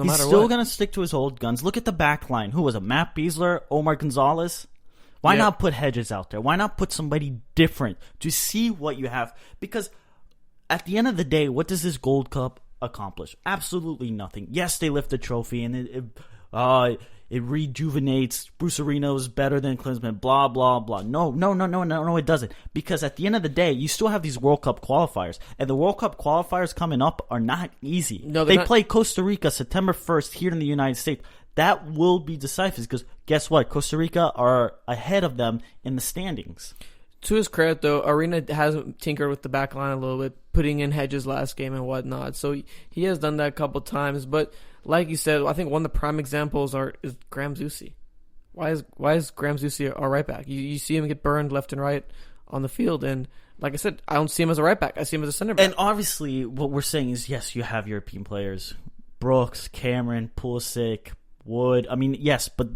He's still going to stick to his old guns. Look at the back line. Who was it? Matt Beasler, Omar Gonzalez? Why not put Hedges out there? Why not put somebody different to see what you have? Because at the end of the day, what does this Gold Cup accomplish? Absolutely nothing. Yes, they lift the trophy, and it rejuvenates. Bruce Arena is better than Klinsmann. Blah blah blah. No, it doesn't. Because at the end of the day, you still have these World Cup qualifiers, and the World Cup qualifiers coming up are not easy. No, they play Costa Rica September 1st here in the United States. That will be decisive because guess what? Costa Rica are ahead of them in the standings. To his credit, though, Arena has tinkered with the back line a little bit, putting in Hedges last game and whatnot. So he has done that a couple times. But like you said, I think one of the prime examples is Graham Zusi. Why is Graham Zusi a right back? You see him get burned left and right on the field, and like I said, I don't see him as a right back. I see him as a center back. And obviously, what we're saying is, yes, you have European players, Brooks, Cameron, Pulisic, Wood. I mean, yes, but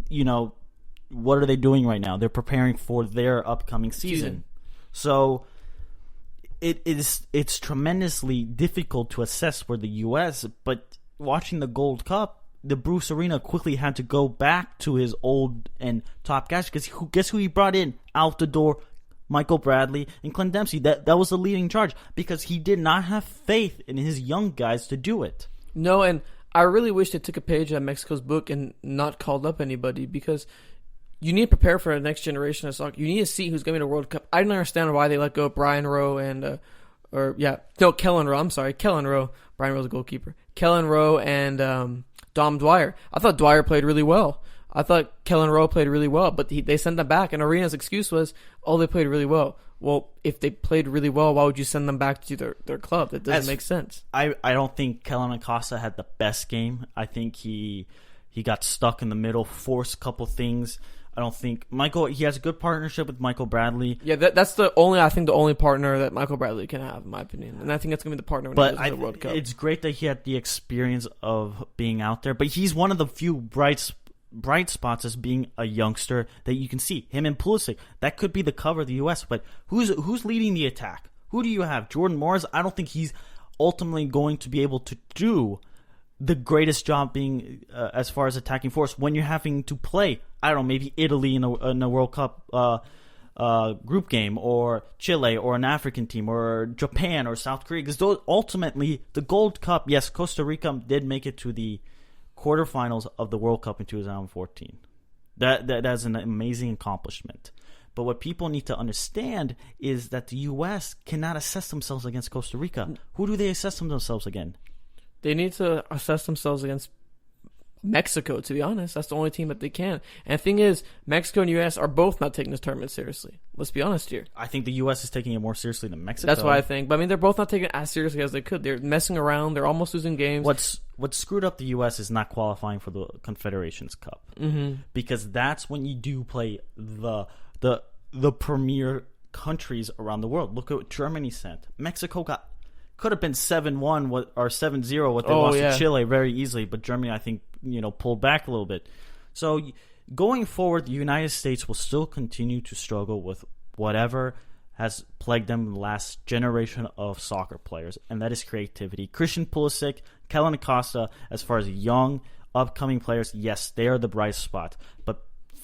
what are they doing right now? They're preparing for their upcoming season. So it's tremendously difficult to assess for the U.S., but watching the Gold Cup, the Bruce Arena quickly had to go back to his old and top guys because guess who he brought in out the door? Michael Bradley and Clint Dempsey. That was the leading charge because he did not have faith in his young guys to do it. No, and I really wish they took a page out of Mexico's book and not called up anybody because you need to prepare for the next generation of soccer. You need to see who's going to be in the World Cup. I don't understand why they let go of Brian Rowe and Kellen Rowe. I'm sorry, Kellen Rowe. Brian Rowe's a goalkeeper. Kellen Rowe and Dom Dwyer. I thought Dwyer played really well. I thought Kellen Rowe played really well, but they sent them back, and Arena's excuse was, they played really well. Well, if they played really well, why would you send them back to their club? That doesn't make sense. I don't think Kellen Acosta had the best game. I think he got stuck in the middle, forced a couple things. I don't think he has a good partnership with Michael Bradley. Yeah, that's the only partner that Michael Bradley can have, in my opinion. And I think that's going to be the partner when he goes to the World Cup. It's great that he had the experience of being out there, but he's one of the few bright spots as being a youngster that you can see. Him and Pulisic, that could be the cover of the U.S., but who's leading the attack? Who do you have? Jordan Morris? I don't think he's ultimately going to be able to do the greatest job being as far as attacking force when you're having to play, I don't know, maybe Italy in a World Cup group game, or Chile, or an African team, or Japan, or South Korea. Because ultimately, the Gold Cup, yes, Costa Rica did make it to the quarterfinals of the World Cup in 2014. That's an amazing accomplishment. But what people need to understand is that the U.S. cannot assess themselves against Costa Rica. Who do they assess themselves against? They need to assess themselves against Mexico, to be honest. That's the only team that they can. And the thing is, Mexico and U.S. are both not taking this tournament seriously. Let's be honest here. I think the U.S. is taking it more seriously than Mexico. That's what I think. But I mean, they're both not taking it as seriously as they could. They're messing around. They're almost losing games. What screwed up the U.S. is not qualifying for the Confederations Cup. Mm-hmm. Because that's when you do play the premier countries around the world. Look at what Germany sent. Mexico could have been 7-1 or 7-0 what they lost to Chile very easily, but Germany, I think, pulled back a little bit. So going forward, the United States will still continue to struggle with whatever has plagued them in the last generation of soccer players, and that is creativity. Christian Pulisic, Kellen Acosta, as far as young, upcoming players, yes, they are the bright spot, but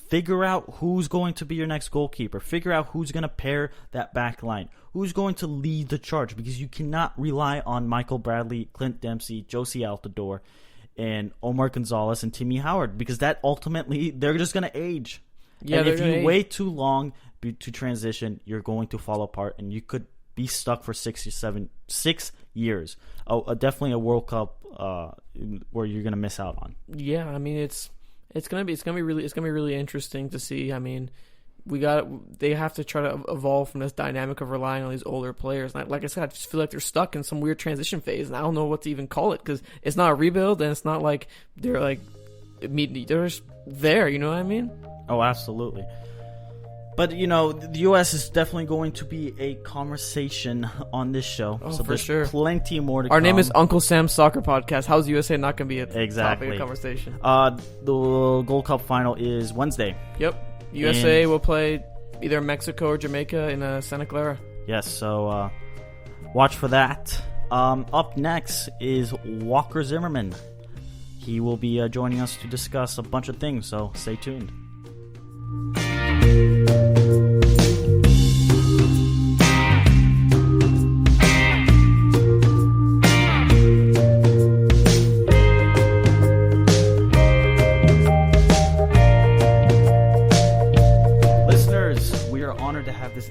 figure out who's going to be your next goalkeeper. Figure out who's going to pair that back line. Who's going to lead the charge? Because you cannot rely on Michael Bradley, Clint Dempsey, Josie Altidore, and Omar Gonzalez and Timmy Howard. Because that ultimately, they're just going to age. Yeah, and if you wait too long to transition, you're going to fall apart, and you could be stuck for 6 years. Definitely a World Cup where you're going to miss out on. Yeah, I mean it's gonna be really interesting to see. I mean, they have to try to evolve from this dynamic of relying on these older players. And like I said, I just feel like they're stuck in some weird transition phase, and I don't know what to even call it because it's not a rebuild, and it's not like they're just there. You know what I mean? Oh, absolutely. But, the U.S. is definitely going to be a conversation on this show. Oh, so for there's sure. Plenty more to come. Our name is Uncle Sam's Soccer Podcast. How's USA not going to be a exactly. topic of conversation? The Gold Cup final is Wednesday. Yep. USA will play either Mexico or Jamaica in Santa Clara. Yes, so watch for that. Up next is Walker Zimmerman. he will be joining us to discuss a bunch of things, so stay tuned.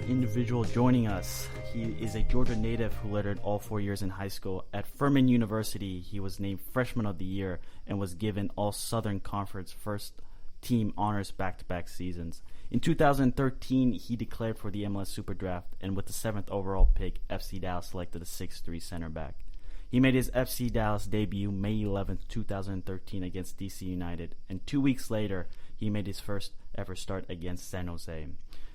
Individual joining us. He is a Georgia native who lettered all 4 years in high school. At Furman University, he was named Freshman of the Year and was given all Southern Conference first team honors back-to-back seasons. In 2013, he declared for the MLS Super Draft, and with the 7th overall pick, FC Dallas selected a 6'3" center back. He made his FC Dallas debut May 11, 2013 against DC United, and 2 weeks later, he made his first ever start against San Jose.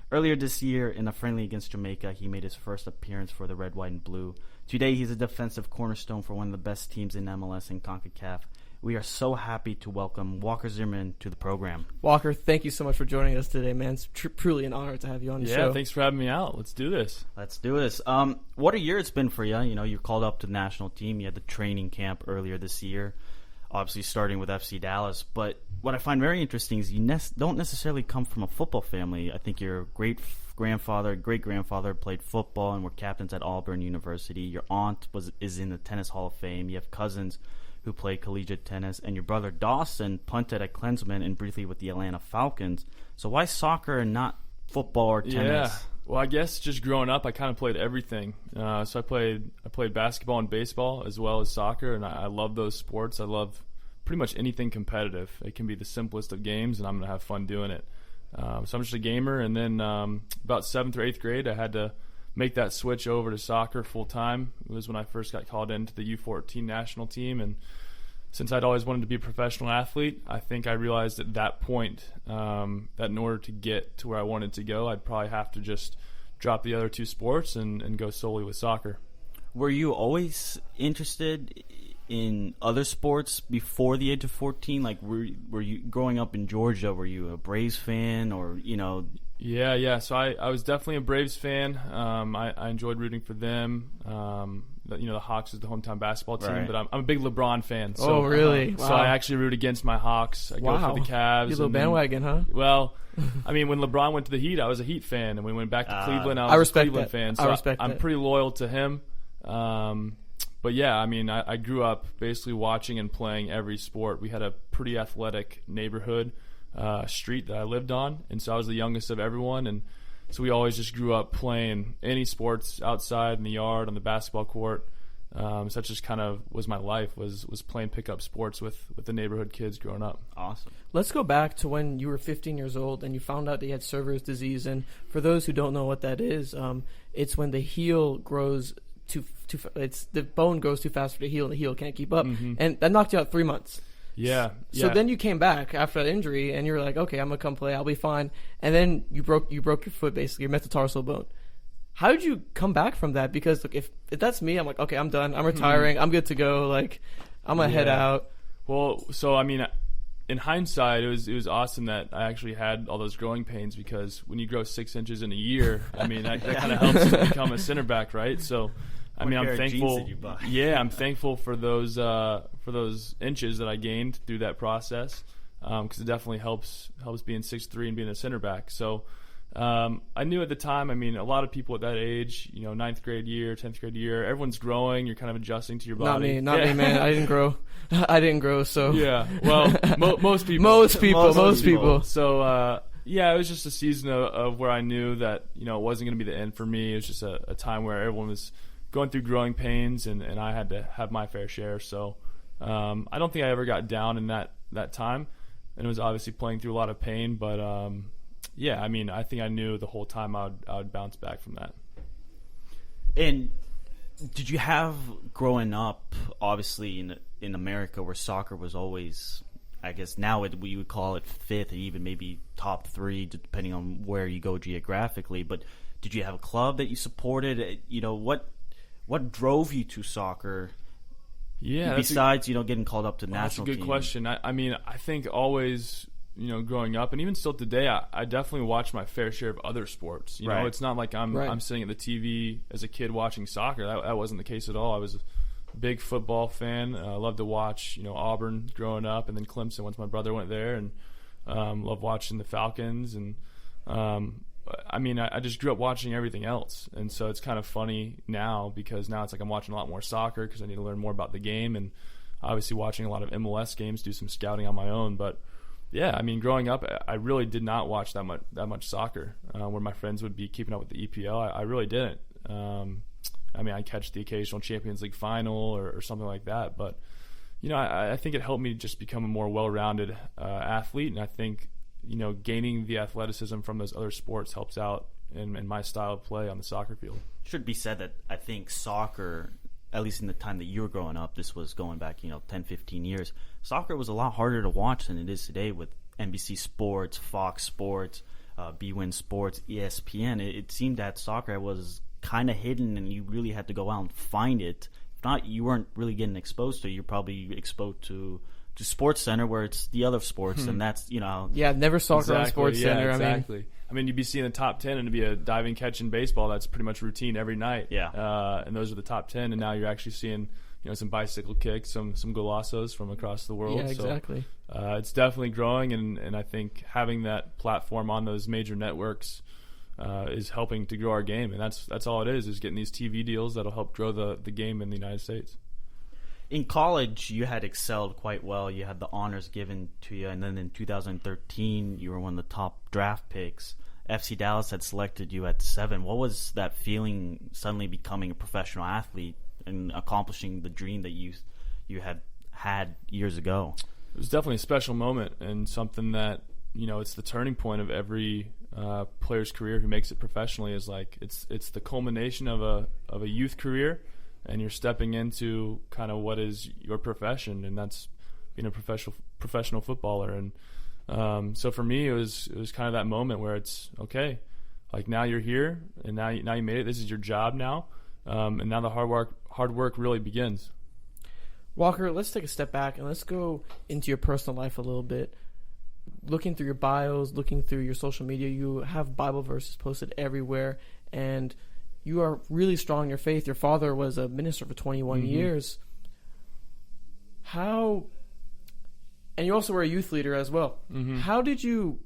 Earlier this year, in a friendly against Jamaica, he made his first appearance for the Red, White, and Blue. Today, he's a defensive cornerstone for one of the best teams in MLS and CONCACAF. We are so happy to welcome Walker Zimmerman to the program. Walker, thank you so much for joining us today, man. It's truly an honor to have you on the show. Yeah, thanks for having me out. Let's do this. What a year it's been for you. You know, you're called up to the national team. You had the training camp earlier this year, obviously starting with FC Dallas. But what I find very interesting is you don't necessarily come from a football family. I think your great-grandfather played football and were captains at Auburn University. Your aunt is in the Tennis Hall of Fame. You have cousins who played collegiate tennis. And your brother Dawson punted at Klinsmann and briefly with the Atlanta Falcons. So why soccer and not football or tennis? Yeah. Well, I guess just growing up, I kind of played everything. So I played basketball and baseball as well as soccer, and I love those sports. I love pretty much anything competitive. It can be the simplest of games, and I'm going to have fun doing it. So I'm just a gamer, and then about 7th or 8th grade, I had to make that switch over to soccer full-time. It was when I first got called into the U14 national team, and since I'd always wanted to be a professional athlete, I think I realized at that point that in order to get to where I wanted to go, I'd probably have to just drop the other two sports and go solely with soccer. Were you always interested in other sports before the age of 14? Like, were you growing up in Georgia? Were you a Braves fan, or Yeah. So I was definitely a Braves fan. I enjoyed rooting for them. The Hawks is the hometown basketball team, right. But I'm a big LeBron fan. So, oh, really? So I actually root against my Hawks. I go for the Cavs. You a little bandwagon, huh? Well, I mean, when LeBron went to the Heat, I was a Heat fan, and when we went back to Cleveland, I was a Cleveland fan. So I'm pretty loyal to him. But yeah, I mean, I grew up basically watching and playing every sport. We had a pretty athletic neighborhood street that I lived on, and so I was the youngest of everyone, and so we always just grew up playing any sports outside in the yard, on the basketball court. So that just kind of was my life, was playing pickup sports with the neighborhood kids growing up. Awesome. Let's go back to when you were 15 years old and you found out that you had Sever's disease. And for those who don't know what that is, it's when the heel grows the bone grows too fast for the heel, and the heel can't keep up. Mm-hmm. And that knocked you out 3 months. Yeah. So then you came back after that injury, and you were like, okay, I'm gonna come play. I'll be fine. And then you broke your foot, basically, your metatarsal bone. How did you come back from that? Because look, if that's me, I'm like, okay, I'm done. I'm retiring. I'm good to go. Like, I'm gonna head out. Well, so I mean, in hindsight, it was awesome that I actually had all those growing pains, because when you grow 6 inches in a year, I mean, that kind of helps you become a center back, right? So, I mean, I'm thankful. Yeah, I'm thankful for those inches that I gained through that process, because it definitely helps being 6'3" and being a center back. So I knew at the time. I mean, a lot of people at that age, 9th grade year, 10th grade year, everyone's growing. You're kind of adjusting to your body. Not me, man. I didn't grow. So yeah. Well, most people. Most people. So yeah, it was just a season of where I knew that it wasn't going to be the end for me. It was just a time where everyone was going through growing pains, and I had to have my fair share. So I don't think I ever got down in that time, and it was obviously playing through a lot of pain. But yeah, I mean, I think I knew the whole time I would bounce back from that. And did you have, growing up, obviously in America, where soccer was always, I guess now we would call it fifth, or even maybe top three, depending on where you go geographically. But did you have a club that you supported? What drove you to soccer? Yeah. Besides, getting called up to national team. That's a good question. I mean, I think always, growing up, and even still today, I definitely watch my fair share of other sports. It's not like I'm sitting at the TV as a kid watching soccer. That wasn't the case at all. I was big football fan. I loved to watch, Auburn growing up, and then Clemson once my brother went there, and loved watching the Falcons. And I just grew up watching everything else, and so it's kind of funny now because now it's like I'm watching a lot more soccer because I need to learn more about the game, and obviously watching a lot of MLS games, do some scouting on my own. But yeah, growing up, I really did not watch that much soccer. Where my friends would be keeping up with the EPL, I really didn't. I'd catch the occasional Champions League final or something like that. But, I think it helped me just become a more well-rounded athlete. And I think, gaining the athleticism from those other sports helps out in my style of play on the soccer field. Should be said that I think soccer, at least in the time that you were growing up, this was going back, 10, 15 years, soccer was a lot harder to watch than it is today with NBC Sports, Fox Sports, BWIN Sports, ESPN. It seemed that soccer was kind of hidden and you really had to go out and find it. If not, you weren't really getting exposed to it. You're probably exposed to Sports Center where it's the other sports, and that's, Yeah, never soccer on Sports Center. Exactly. You'd be seeing the top 10 and it'd be a diving catch in baseball. That's pretty much routine every night. Yeah. And those are the top 10, and now you're actually seeing, some bicycle kicks, some golazos from across the world. Yeah, exactly. So, it's definitely growing, and I think having that platform on those major networks is helping to grow our game, and that's all it is getting these TV deals that'll help grow the game in the United States. In college, you had excelled quite well. You had the honors given to you, and then in 2013, you were one of the top draft picks. FC Dallas had selected you at 7. What was that feeling suddenly becoming a professional athlete and accomplishing the dream that you had years ago? It was definitely a special moment, and something that, it's the turning point of every player's career who makes it professionally. Is like it's the culmination of a youth career, and you're stepping into kind of what is your profession, and that's being a professional footballer. And so for me, it was kind of that moment where it's okay, like now you're here, and now you made it. This is your job now, and now the hard work really begins. Walker, let's take a step back and let's go into your personal life a little bit. Looking through your bios, looking through your social media, you have Bible verses posted everywhere, and you are really strong in your faith. Your father was a minister for 21 years. And you also were a youth leader as well. How did you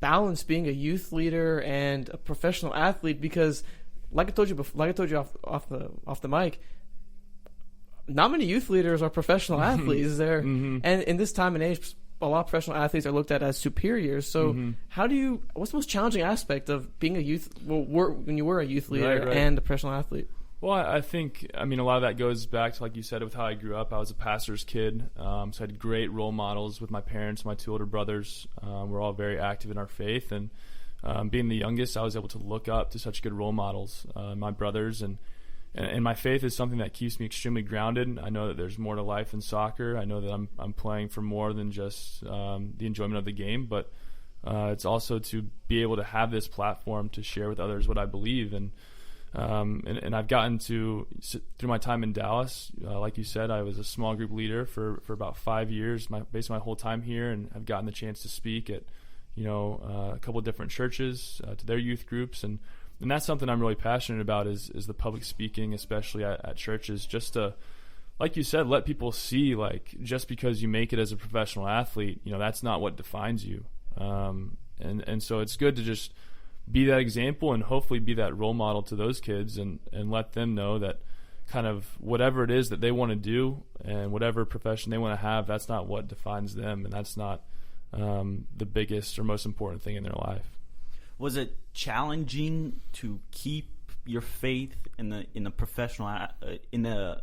balance being a youth leader and a professional athlete? Because, like I told you off the mic, not many youth leaders are professional athletes. There, and in this time and age, a lot of professional athletes are looked at as superiors. So, what's the most challenging aspect of being a youth? When you were a youth leader and a professional athlete? Well, I think, a lot of that goes back to, like you said, with how I grew up. I was a pastor's kid, so I had great role models with my parents. My 2 older brothers were all very active in our faith, and being the youngest, I was able to look up to such good role models, my brothers, and my faith is something that keeps me extremely grounded. I know that there's more to life than soccer. I know that I'm playing for more than just the enjoyment of the game, but it's also to be able to have this platform to share with others what I believe. And I've gotten to, through my time in Dallas, like you said, I was a small group leader for about 5 years, basically my whole time here, and I've gotten the chance to speak at a couple of different churches to their youth groups, and that's something I'm really passionate about is the public speaking, especially at churches, just to, like you said, let people see, like, just because you make it as a professional athlete, that's not what defines you. And so it's good to just be that example and hopefully be that role model to those kids and let them know that kind of whatever it is that they want to do and whatever profession they want to have, that's not what defines them, and that's not the biggest or most important thing in their life. Was it challenging to keep your faith in the professional in a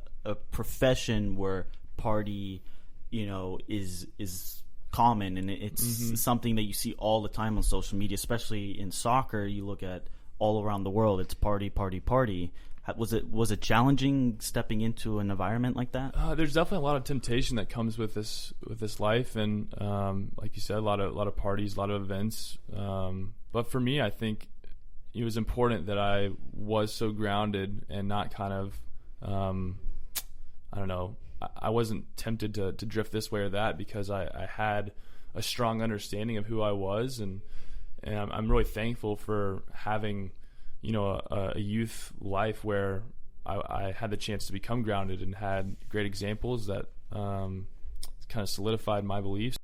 profession where party, is common, and it's something that you see all the time on social media, especially in soccer? You look at all around the world, it's party, party, party. Was it challenging stepping into an environment like that? There's definitely a lot of temptation that comes with this life, and like you said, a lot of parties, a lot of events. But for me, I think it was important that I was so grounded and not kind of, I wasn't tempted to drift this way or that, because I had a strong understanding of who I was, and I'm really thankful for having, a youth life where I had the chance to become grounded and had great examples that kind of solidified my beliefs.